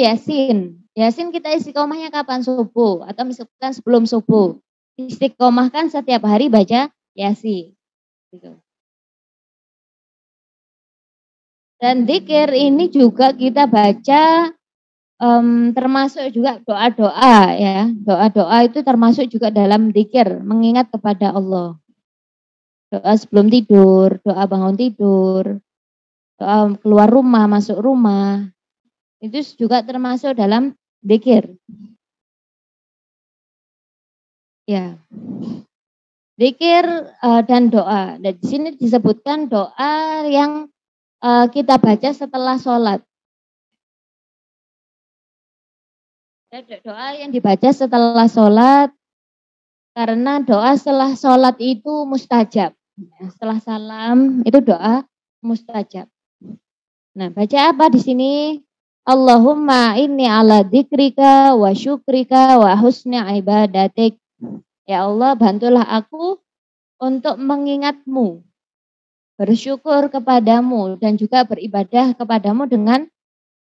Yasin. Yasin kita istiqomahnya kapan? Subuh. Atau misalkan sebelum subuh. Istiqomahkan setiap hari baca Yasin. Gitu. Dan dzikir ini juga kita baca termasuk juga doa-doa ya. Doa-doa itu termasuk juga dalam dzikir, mengingat kepada Allah. Doa sebelum tidur, doa bangun tidur, doa keluar rumah, masuk rumah. Itu juga termasuk dalam dzikir. Ya. Dzikir dan doa. Dan di sini disebutkan doa yang kita baca setelah sholat. Doa yang dibaca setelah sholat, karena doa setelah sholat itu mustajab. Setelah salam itu doa mustajab. Nah, baca apa di sini? Allahumma inni ala dzikrika wa syukrika wa husni ibadatik. Ya Allah, bantulah aku untuk mengingatmu, bersyukur kepadamu, dan juga beribadah kepadamu dengan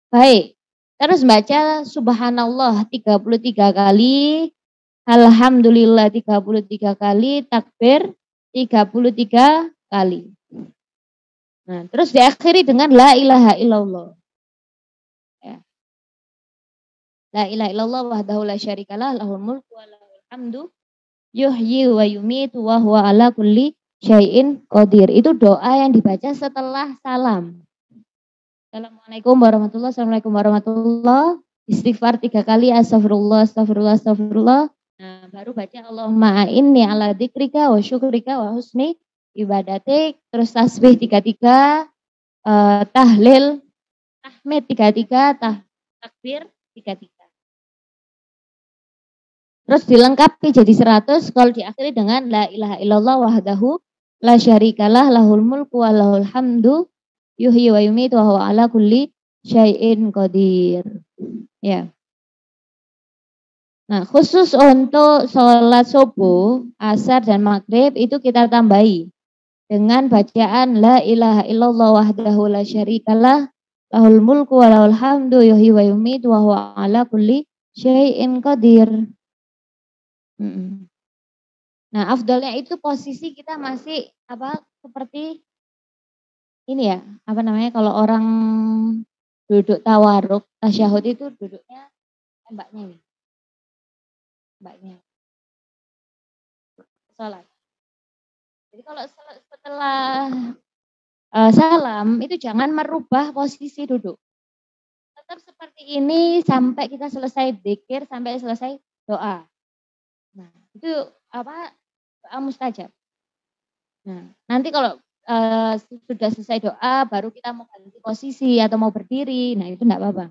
baik. Terus baca subhanallah 33 kali, alhamdulillah 33 kali, takbir 33 kali. Nah, terus diakhiri dengan la ilaha illallah. Ya. La ilaha illallah wahdahu la syarikalah lahul mulku wa lahul hamdu yuhyi wa yumitu wa huwa ala kulli syai'in qadir. Itu doa yang dibaca setelah salam. Assalamualaikum warahmatullahi wabarakatuh. Assalamualaikum warahmatullahi. Istighfar 3 kali, astagfirullah, astagfirullah, astagfirullah. Nah, baru baca Allahumma inni ala dzikrika wa syukrika wa husni ibadatik. Terus tasbih 33, tahlil, tahmid 33, takbir 33. Terus dilengkapi jadi 100 kalau diakhiri dengan la ilaha illallah wahdahu la syarikalah lahul mulku wa lahul hamdu yuhyi wa yumiitu wa huwa ala kulli syai'in qadir. Ya. Nah, khusus untuk sholat subuh, asar dan maghrib itu kita tambahi dengan bacaan la ilaha illallah wahdahu la syarikalah lahul mulku wa lahul hamdu yuhyi wa yumiitu wa huwa ala kulli syai'in qadir. Nah, afdalnya itu posisi kita masih seperti ini ya, kalau orang duduk tawaruk, tasyahud itu duduknya mbaknya ini. Mbaknya. Salat. Jadi kalau setelah salam itu jangan merubah posisi duduk. Tetap seperti ini sampai kita selesai dzikir, sampai selesai doa. Nah, itu doa mustajab. Nah, nanti kalau sudah selesai doa, baru kita mau ganti posisi atau mau berdiri, nah itu enggak apa-apa.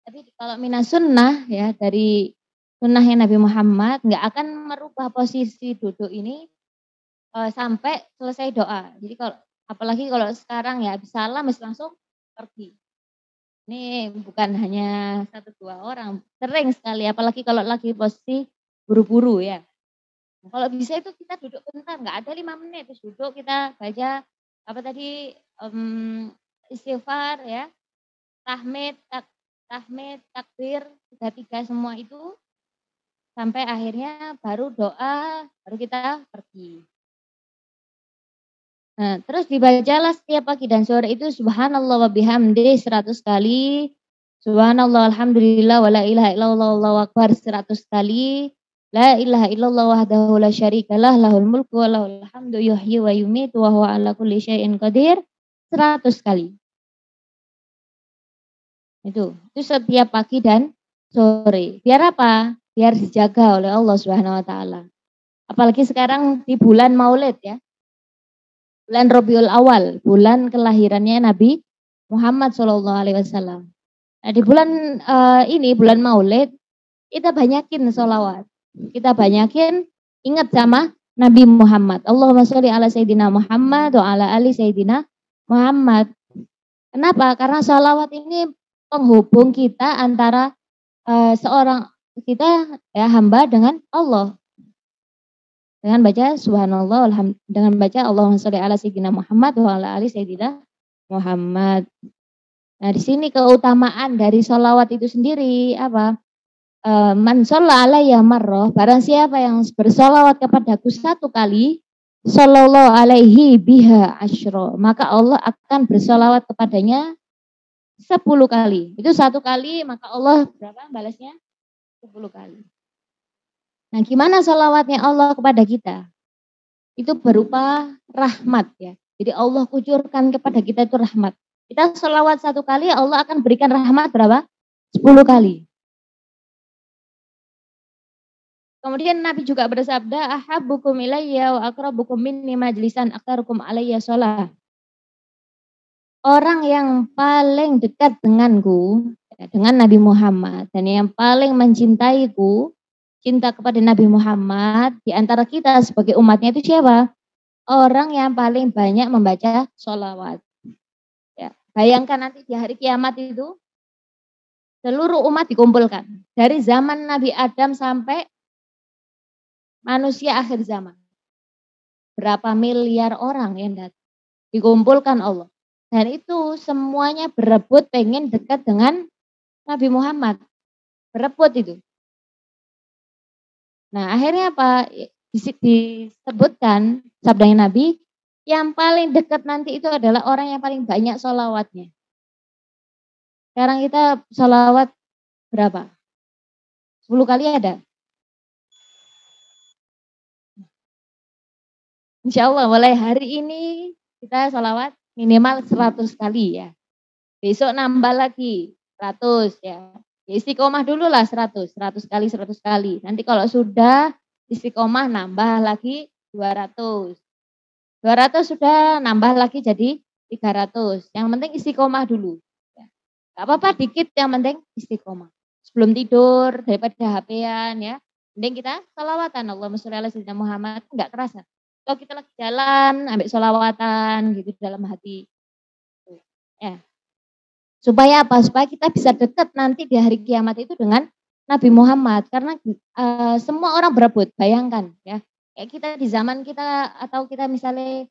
Tapi kalau minas sunnah ya, dari sunnahnya Nabi Muhammad, enggak akan merubah posisi duduk ini sampai selesai doa. Jadi apalagi kalau sekarang ya habis salam langsung pergi. Ini bukan hanya 1-2 orang, sering sekali, apalagi kalau lagi posisi buru-buru ya. Kalau bisa itu kita duduk bentar, nggak ada 5 menit, terus duduk kita baca istighfar ya, tahmid, takbir, 3 semua itu, sampai akhirnya baru doa, baru kita pergi. Nah, terus dibacalah setiap pagi dan sore itu subhanallah wa bihamdi 100 kali, subhanallah alhamdulillah wa la ilaha illallah wallahu akbar 100 kali. La ilaha illallah wahdahu la syarikalah lahul mulku wa lahul hamdu yuhyi wa yumiitu wa huwa ala kulli syai'in qadir 100 kali. Itu setiap pagi dan sore. Biar apa? Biar dijaga oleh Allah Subhanahu wa taala. Apalagi sekarang di bulan Maulid ya. Bulan Rabiul Awal, bulan kelahirannya Nabi Muhammad SAW. Nah, di bulan ini, bulan Maulid, kita banyakin sholawat. Kita banyakin ingat sama Nabi Muhammad. Allahumma sholli ala Sayyidina Muhammad wa ala ali Sayyidina Muhammad. Kenapa? Karena sholawat ini penghubung kita antara seorang kita ya hamba dengan Allah. Dengan baca subhanallah, dengan baca Allahumma sholli ala Sayyidina Muhammad wa ala ali Sayyidina Muhammad. Nah, di sini keutamaan dari sholawat itu sendiri apa? Man sholla alayya marrah, barang siapa yang bersolawat kepadaku 1 kali, sallallahu alaihi biha asyra, maka Allah akan bersolawat kepadanya 10 kali. Itu 1 kali, maka Allah berapa balasnya? 10 kali. Nah, gimana solawatnya Allah kepada kita? Itu berupa rahmat ya. Jadi Allah kucurkan kepada kita itu rahmat. Kita solawat 1 kali, Allah akan berikan rahmat berapa? 10 kali. Kemudian Nabi juga bersabda, ahabbukum ilayya wa aqrabukum minni majlisan aktarukum alayya sholah. Orang yang paling dekat denganku, dengan Nabi Muhammad, dan yang paling mencintaiku, cinta kepada Nabi Muhammad, di antara kita sebagai umatnya itu siapa? Orang yang paling banyak membaca sholawat. Ya, bayangkan nanti di hari kiamat itu, seluruh umat dikumpulkan. Dari zaman Nabi Adam sampai manusia akhir zaman. Berapa miliar orang yang datang. Dikumpulkan Allah. Dan itu semuanya berebut pengen dekat dengan Nabi Muhammad. Berebut itu. Nah, akhirnya apa? Disebutkan sabdanya Nabi, yang paling dekat nanti itu adalah orang yang paling banyak sholawatnya. Sekarang kita sholawat berapa? 10 kali ada? Insya Allah mulai hari ini kita sholawat minimal 100 kali ya. Besok nambah lagi 100 ya. Istiqomah dulu lah 100 kali, 100 kali. Nanti kalau sudah istiqomah nambah lagi 200. 200 sudah nambah lagi jadi 300. Yang penting istiqomah dulu. Ya. Gak apa-apa dikit, yang penting istiqomah. Sebelum tidur, daripada HP-an ya. Mending kita sholawatan. Allahumma sholli ala Sayyidina Muhammad. Enggak kerasa. Kalau kita lagi jalan, ambil sholawatan gitu dalam hati. Ya. Supaya apa? Supaya kita bisa dekat nanti di hari kiamat itu dengan Nabi Muhammad. Karena semua orang berebut, bayangkan ya. Kayak kita di zaman kita atau kita misalnya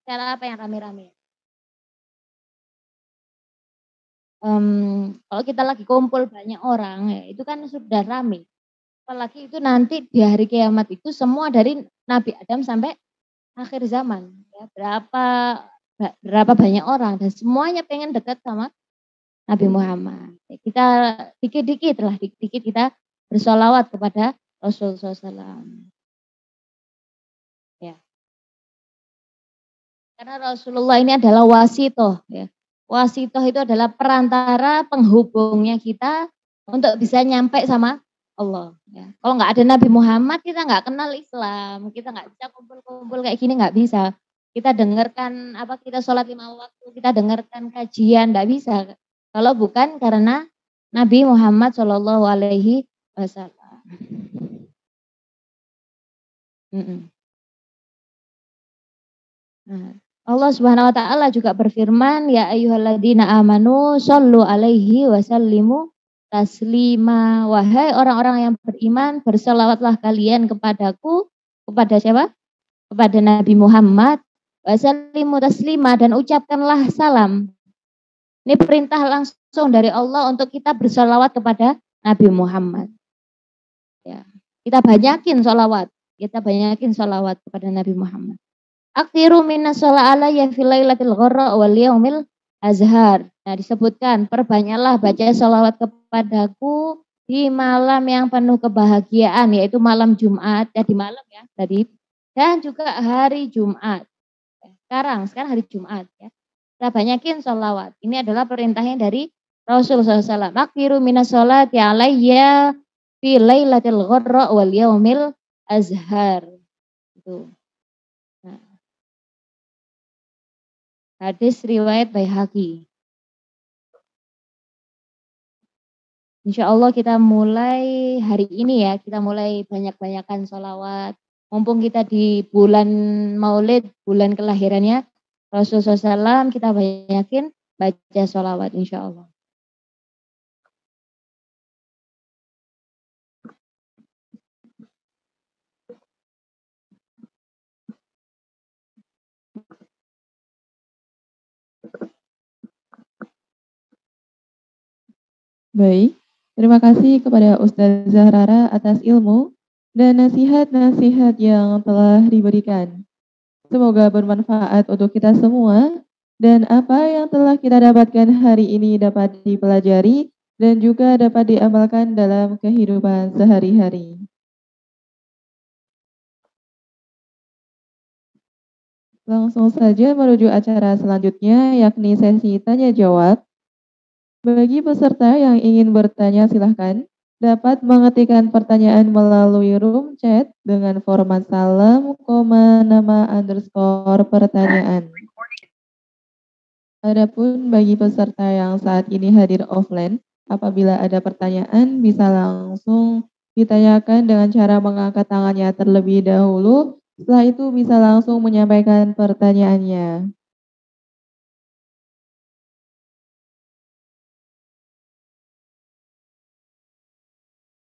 cara apa yang rame-rame. Kalau kita lagi kumpul banyak orang ya itu kan sudah rame. Apalagi itu nanti di hari kiamat itu semua dari Nabi Adam sampai akhir zaman. Ya, berapa banyak orang dan semuanya pengen dekat sama Nabi Muhammad. Kita dikit-dikit kita bersolawat kepada Rasulullah SAW. Ya. Karena Rasulullah ini adalah wasitoh. Ya. Wasitoh itu adalah perantara penghubungnya kita untuk bisa nyampe sama Allah. Ya. Kalau nggak ada Nabi Muhammad kita nggak kenal Islam, kita nggak bisa kumpul-kumpul kayak gini nggak bisa. Kita dengarkan kita sholat 5 waktu, kita dengarkan kajian nggak bisa. Kalau bukan karena Nabi Muhammad Shallallahu Alaihi Wasallam. Nah, Allah Subhanahu Wa Taala juga berfirman, ya ayyuhalladzina amanu shollu alaihi wasallimu taslima. Wahai orang-orang yang beriman, berselawatlah kalian kepadaku, kepada siapa? Kepada Nabi Muhammad, wasallimu taslima, dan ucapkanlah salam. Ini perintah langsung dari Allah untuk kita bersolawat kepada Nabi Muhammad. Ya, kita banyakin solawat kepada Nabi Muhammad. Akhiru minas sholat alayya fil lailatil gharra wal yaumil azhar. Nah, disebutkan perbanyaklah baca sholawat kepadaku di malam yang penuh kebahagiaan, yaitu malam Jumat. Di malam ya tadi, dan juga hari Jumat. Sekarang hari Jumat ya. Kita banyakin sholawat. Ini adalah perintahnya dari Rasulullah SAW. Akhiru minas sholati alayya fi lailatil gharra wal yaumil azhar. Itu. Nah. Hadis riwayat Baihaqi. Insya Allah kita mulai hari ini ya, kita mulai banyak-banyakan sholawat. Mumpung kita di bulan Maulid, bulan kelahirannya Rasulullah SAW, kita banyakin baca sholawat insya Allah. Baik, terima kasih kepada Ustazah Rara atas ilmu dan nasihat-nasihat yang telah diberikan. Semoga bermanfaat untuk kita semua dan apa yang telah kita dapatkan hari ini dapat dipelajari dan juga dapat diamalkan dalam kehidupan sehari-hari. Langsung saja menuju acara selanjutnya yakni sesi tanya jawab. Bagi peserta yang ingin bertanya silahkan dapat mengetikkan pertanyaan melalui room chat dengan format salam, nama underscore pertanyaan. Adapun bagi peserta yang saat ini hadir offline, apabila ada pertanyaan bisa langsung ditanyakan dengan cara mengangkat tangannya terlebih dahulu, setelah itu bisa langsung menyampaikan pertanyaannya.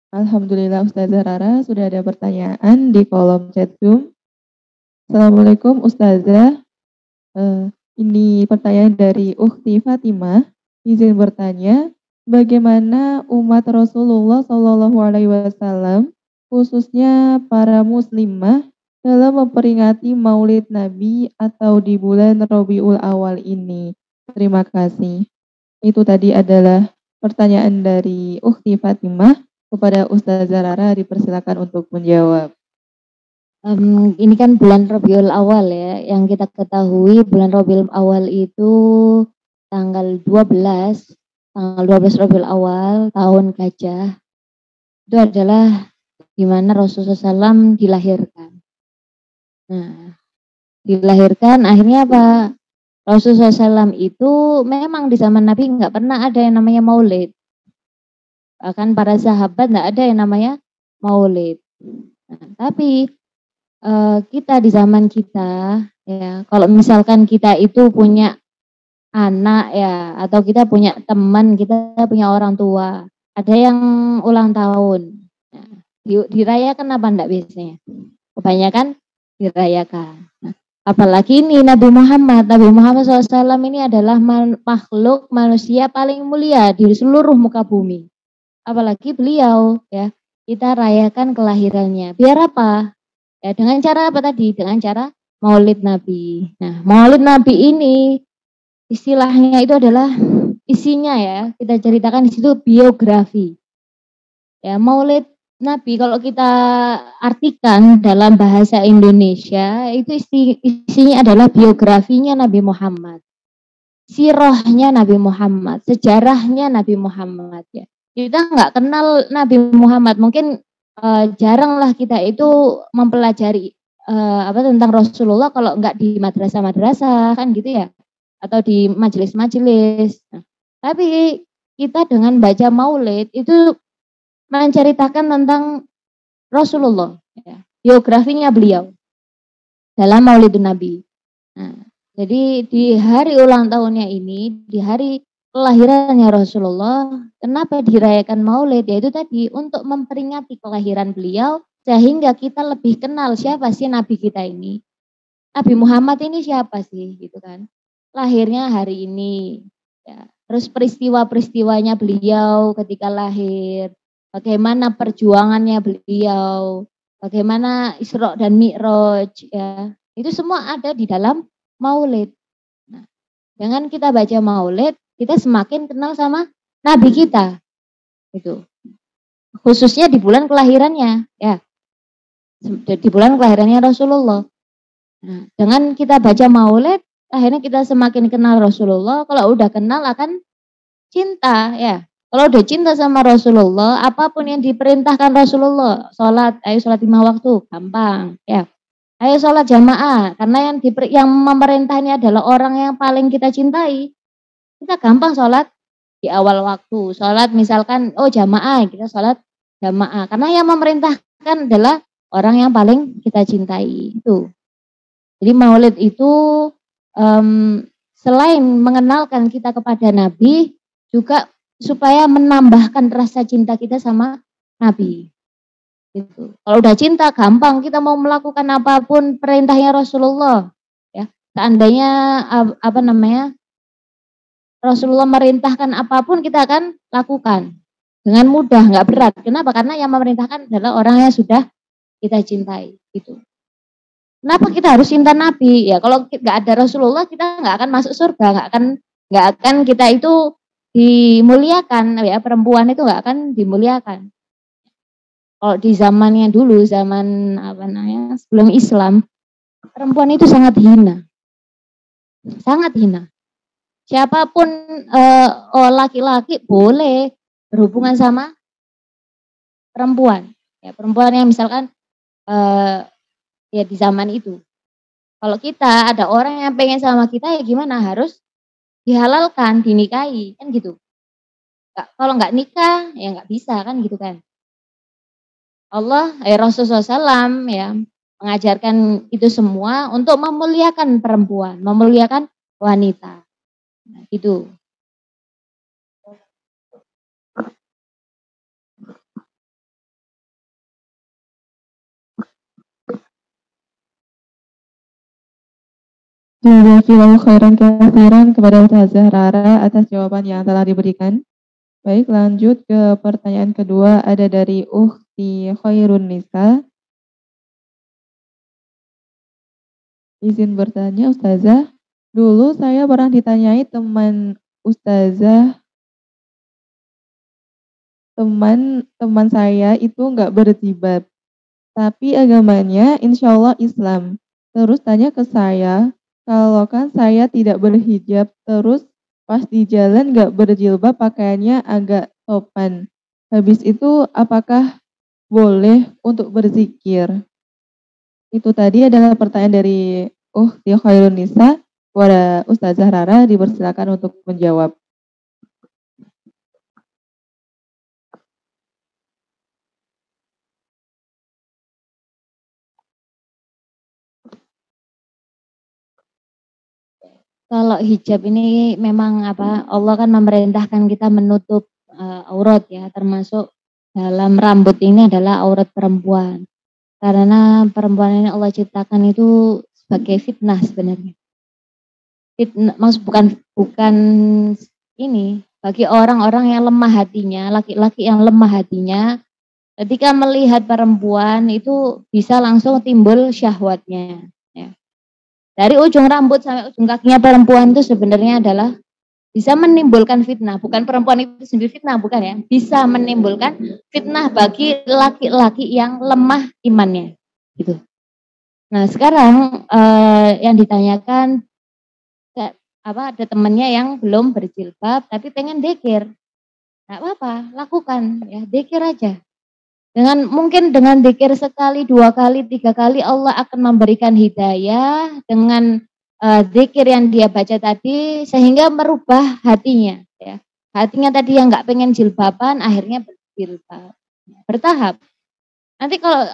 Alhamdulillah Ustazah Rara sudah ada pertanyaan di kolom chat Zoom. Assalamualaikum Ustazah. Ini pertanyaan dari Ukhti Fatimah. Izin bertanya, bagaimana umat Rasulullah SAW khususnya para muslimah dalam memperingati Maulid Nabi atau di bulan Rabiul Awal ini? Terima kasih. Itu tadi adalah pertanyaan dari Ukhti Fatimah. Kepada Ustazah Rara dipersilakan untuk menjawab. Ini kan bulan Rabiul Awal ya, yang kita ketahui bulan Rabiul Awal itu tanggal 12 Rabiul Awal tahun Gajah. Itu adalah di mana Rasulullah SAW dilahirkan. Nah, dilahirkan akhirnya apa? Rasulullah SAW itu memang di zaman Nabi nggak pernah ada yang namanya maulid. Bahkan para sahabat nggak ada yang namanya maulid. Nah, tapi kita di zaman kita, ya, kalau misalkan kita itu punya anak ya, atau kita punya teman, kita punya orang tua, ada yang ulang tahun. Nah, dirayakan apa enggak biasanya? Kebanyakan dirayakan. Nah, apalagi ini Nabi Muhammad SAW ini adalah makhluk manusia paling mulia di seluruh muka bumi. Apalagi beliau ya, kita rayakan kelahirannya. Biar apa? Ya, dengan cara apa tadi? Dengan cara Maulid Nabi. Nah, Maulid Nabi ini istilahnya itu adalah isinya ya, kita ceritakan di situ biografi. Ya, Maulid Nabi kalau kita artikan dalam bahasa Indonesia itu isinya adalah biografinya Nabi Muhammad. Sirahnya Nabi Muhammad, sejarahnya Nabi Muhammad ya. Kita nggak kenal Nabi Muhammad, mungkin jaranglah kita itu mempelajari tentang Rasulullah kalau nggak di madrasah-madrasah kan gitu ya, atau di majelis-majelis. Nah, tapi kita dengan baca Maulid itu menceritakan tentang Rasulullah, ya, biografinya beliau dalam Maulidun Nabi. Nah, jadi di hari ulang tahunnya ini, di hari kelahirannya Rasulullah, kenapa dirayakan Maulid? Yaitu tadi untuk memperingati kelahiran beliau, sehingga kita lebih kenal siapa sih Nabi kita ini. Nabi Muhammad ini siapa sih, gitu kan? Lahirnya hari ini, ya. Terus peristiwa-peristiwanya beliau ketika lahir, bagaimana perjuangannya beliau, bagaimana Isra dan Mi'raj, ya. Itu semua ada di dalam Maulid. Nah, dengan kita baca Maulid, kita semakin kenal sama Nabi kita. Itu. Khususnya di bulan kelahirannya, ya. Di bulan kelahirannya Rasulullah. Nah, dengan kita baca Maulid, akhirnya kita semakin kenal Rasulullah. Kalau udah kenal akan cinta, ya. Kalau udah cinta sama Rasulullah, apapun yang diperintahkan Rasulullah, sholat, ayo sholat 5 waktu, gampang, ya. Ayo sholat jamaah, karena yang memerintahnya adalah orang yang paling kita cintai. Kita gampang sholat di awal waktu. Sholat misalkan, oh jamaah, kita sholat jamaah. Karena yang memerintahkan adalah orang yang paling kita cintai. Itu. Jadi Maulid itu selain mengenalkan kita kepada Nabi, juga supaya menambahkan rasa cinta kita sama Nabi. Gitu. Kalau udah cinta gampang kita mau melakukan apapun perintahnya Rasulullah. Ya, seandainya Rasulullah merintahkan apapun kita akan lakukan dengan mudah, nggak berat. Kenapa? Karena yang memerintahkan adalah orang yang sudah kita cintai. Gitu. Kenapa kita harus cinta Nabi? Ya kalau nggak ada Rasulullah kita nggak akan masuk surga, nggak akan kita itu dimuliakan, ya perempuan itu nggak akan dimuliakan. Kalau di zamannya dulu, zaman sebelum Islam, perempuan itu sangat hina, sangat hina. Siapapun laki-laki boleh berhubungan sama perempuan, ya perempuan yang misalkan ya di zaman itu. Kalau kita ada orang yang pengen sama kita ya gimana, harus dihalalkan, dinikahi kan gitu. Kalau nggak nikah ya nggak bisa kan gitu kan. Rasulullah SAW ya mengajarkan itu semua untuk memuliakan perempuan, memuliakan wanita. Nah, itu. Jazakallahu khairan katsiran kepada Ustazah Rara atas jawaban yang telah diberikan. Baik, lanjut ke pertanyaan kedua, ada dari Ukhti Khairun Nisa. Izin bertanya Ustazah, dulu saya pernah ditanyai teman Ustazah, teman saya itu nggak berjilbab, tapi agamanya insya Allah Islam. Terus tanya ke saya, kalau kan saya tidak berhijab, terus pas di jalan nggak berjilbab pakaiannya agak sopan. Habis itu apakah boleh untuk berzikir? Itu tadi adalah pertanyaan dari Tio Khairun Nisa kepada Ustazah Rara, dipersilakan untuk menjawab. Kalau hijab ini memang Allah kan memerintahkan kita menutup aurat ya, termasuk dalam rambut ini adalah aurat perempuan. Karena perempuan ini Allah ciptakan itu sebagai fitnah sebenarnya. Fitnah, maksud bukan ini bagi orang-orang yang lemah hatinya, laki-laki yang lemah hatinya, ketika melihat perempuan itu bisa langsung timbul syahwatnya. Ya. Dari ujung rambut sampai ujung kakinya perempuan itu sebenarnya adalah bisa menimbulkan fitnah. Bukan perempuan itu sendiri fitnah, bukan ya. Bisa menimbulkan fitnah bagi laki-laki yang lemah imannya. Gitu. Nah sekarang yang ditanyakan, ada temannya yang belum berjilbab tapi pengen dekir. Nggak apa-apa, lakukan ya, dekir aja. Mungkin dengan dzikir sekali, 2 kali, 3 kali Allah akan memberikan hidayah dengan dzikir yang dia baca tadi sehingga merubah hatinya ya. Hatinya tadi yang nggak pengen jilbaban akhirnya berjilbab. Bertahap. Nanti kalau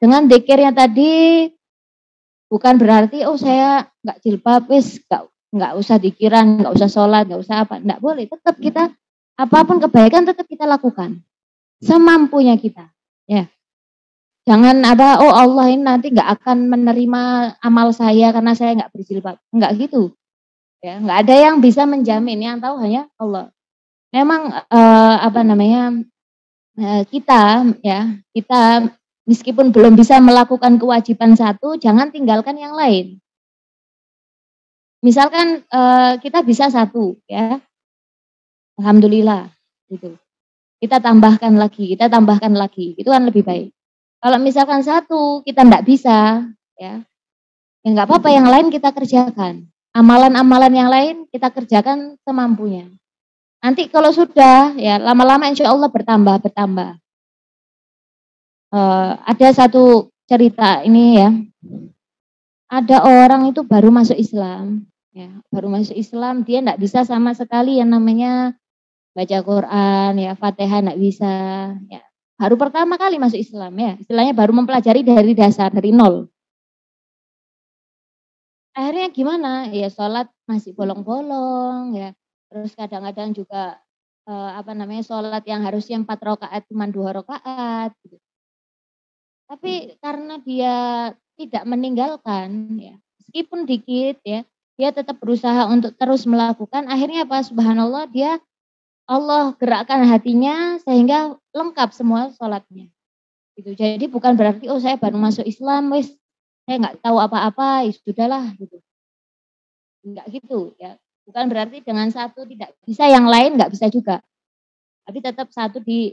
dengan dzikirnya tadi bukan berarti saya nggak jilbab wis nggak usah dzikiran, nggak usah sholat, nggak usah apa. Nggak boleh, tetap kita apapun kebaikan tetap kita lakukan. Semampunya kita, ya. Jangan Allah ini nanti nggak akan menerima amal saya karena saya nggak berjilbab. Nggak gitu, ya. Nggak ada yang bisa menjamin, yang tahu hanya Allah. Memang kita meskipun belum bisa melakukan kewajiban satu, jangan tinggalkan yang lain. Misalkan kita bisa satu, ya, alhamdulillah, gitu. Kita tambahkan lagi, itu kan lebih baik. Kalau misalkan satu kita enggak bisa, ya enggak apa-apa, yang lain kita kerjakan. Amalan-amalan yang lain kita kerjakan semampunya. Nanti kalau sudah, ya lama-lama insya Allah bertambah. Ada satu cerita ini ya, ada orang itu baru masuk Islam, ya baru masuk Islam, dia enggak bisa sama sekali yang namanya baca Quran, ya Fatihah nggak bisa, ya baru pertama kali masuk Islam ya, istilahnya baru mempelajari dari dasar, dari nol. Akhirnya gimana? Ya sholat masih bolong-bolong ya, terus kadang-kadang juga sholat yang harusnya 4 rakaat cuma 2 rakaat. Gitu. Tapi karena dia tidak meninggalkan, ya meskipun dikit ya, dia tetap berusaha untuk terus melakukan. Akhirnya subhanallah Allah gerakkan hatinya sehingga lengkap semua sholatnya. Gitu. Jadi bukan berarti saya baru masuk Islam, saya nggak tahu apa-apa, ya sudahlah gitu. Enggak gitu ya. Bukan berarti dengan satu tidak bisa, yang lain nggak bisa juga. Tapi tetap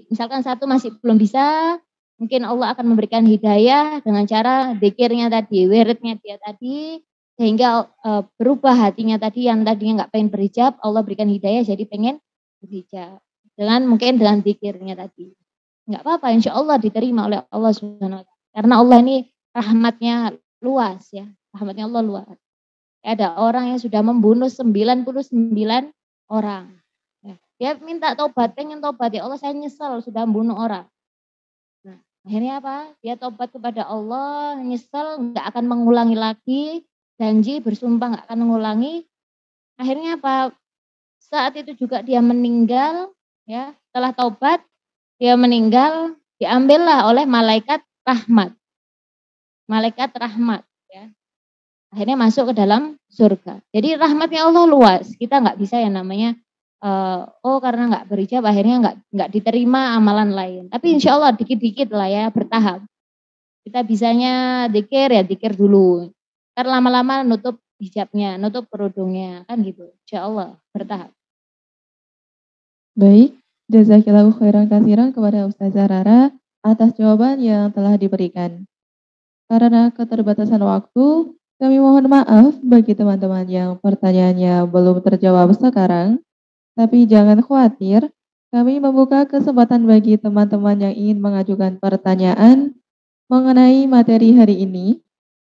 misalkan satu masih belum bisa, mungkin Allah akan memberikan hidayah dengan cara dzikirnya tadi, wiridnya dia tadi, sehingga berubah hatinya tadi yang tadinya nggak pengen berhijab, Allah berikan hidayah jadi pengen berhijab. Mungkin dengan dzikirnya tadi. Enggak apa-apa, insya Allah diterima oleh Allah Subhanahu wa taala. Karena Allah ini rahmatnya luas ya. Rahmatnya Allah luas. Ada orang yang sudah membunuh 99 orang. Ya, dia minta tobat, pengen tobat, ya Allah saya nyesal sudah membunuh orang. Nah, akhirnya apa? Dia tobat kepada Allah, nyesal, enggak akan mengulangi lagi, janji bersumpah enggak akan mengulangi. Akhirnya apa? Saat itu juga dia meninggal, ya setelah taubat dia meninggal, diambillah oleh malaikat rahmat. Malaikat rahmat, ya. Akhirnya masuk ke dalam surga. Jadi rahmatnya Allah luas. Kita nggak bisa yang namanya karena nggak berhijab akhirnya nggak diterima amalan lain. Tapi insya Allah dikit-dikit lah ya, bertahap. Kita bisanya dzikir dulu. Ntar lama-lama nutup hijabnya, nutup kerudungnya, kan gitu. Insya Allah bertahap. Baik, jazakillahu khairan katsiran kepada Ustazah Rara atas jawaban yang telah diberikan. Karena keterbatasan waktu, kami mohon maaf bagi teman-teman yang pertanyaannya belum terjawab sekarang. Tapi jangan khawatir, kami membuka kesempatan bagi teman-teman yang ingin mengajukan pertanyaan mengenai materi hari ini.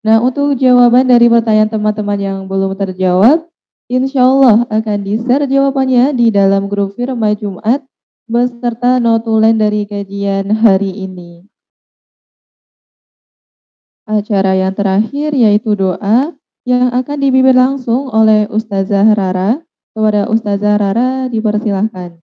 Nah, untuk jawaban dari pertanyaan teman-teman yang belum terjawab, insya Allah akan di-share jawabannya di dalam grup Firma Jumat beserta notulen dari kajian hari ini. Acara yang terakhir yaitu doa. yang akan dipimpin langsung oleh Ustazah Rara. Kepada Ustazah Rara dipersilahkan.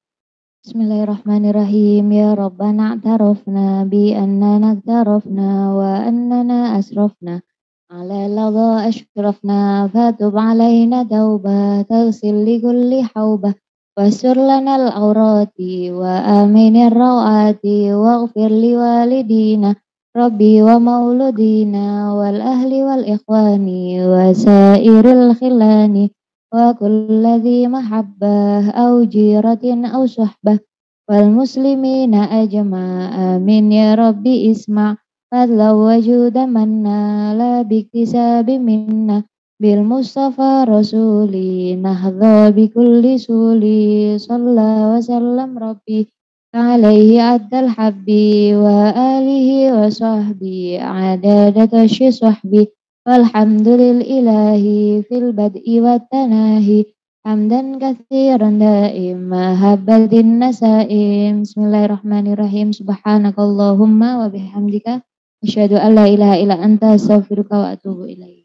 Bismillahirrahmanirrahim. Ya Rabbana a'tarafna bi annana a'tarafna wa annana asrafna ala ladha ashrafna fatub alaina tauba taghsil li kulli hauba wasur lana al-awrati wa aminir rawati waghfir li walidina Rabbi wa mauludina wal ahli wal ikhwani wa sairil khilani wa kulladhi mahabbah au jiratin au suhbah wal muslimina ajma amin ya Rabbi isma' fadla wa juda manna la biktisabi minna bil mustafa rasuli nahdha bi kulli suli sallallahu wa sallam Rabbi alaihi addal habbi wa alihi wa sahbi adadata sahbi walhamdulillahi fil bad'i wa tanahi hamdan katsiran daima habadin nasaim. Bismillahirrahmanirrahim. Subhanakallahumma wa bihamdika asyhadu an la ilaha illa anta astaghfiruka wa atubu ilaik.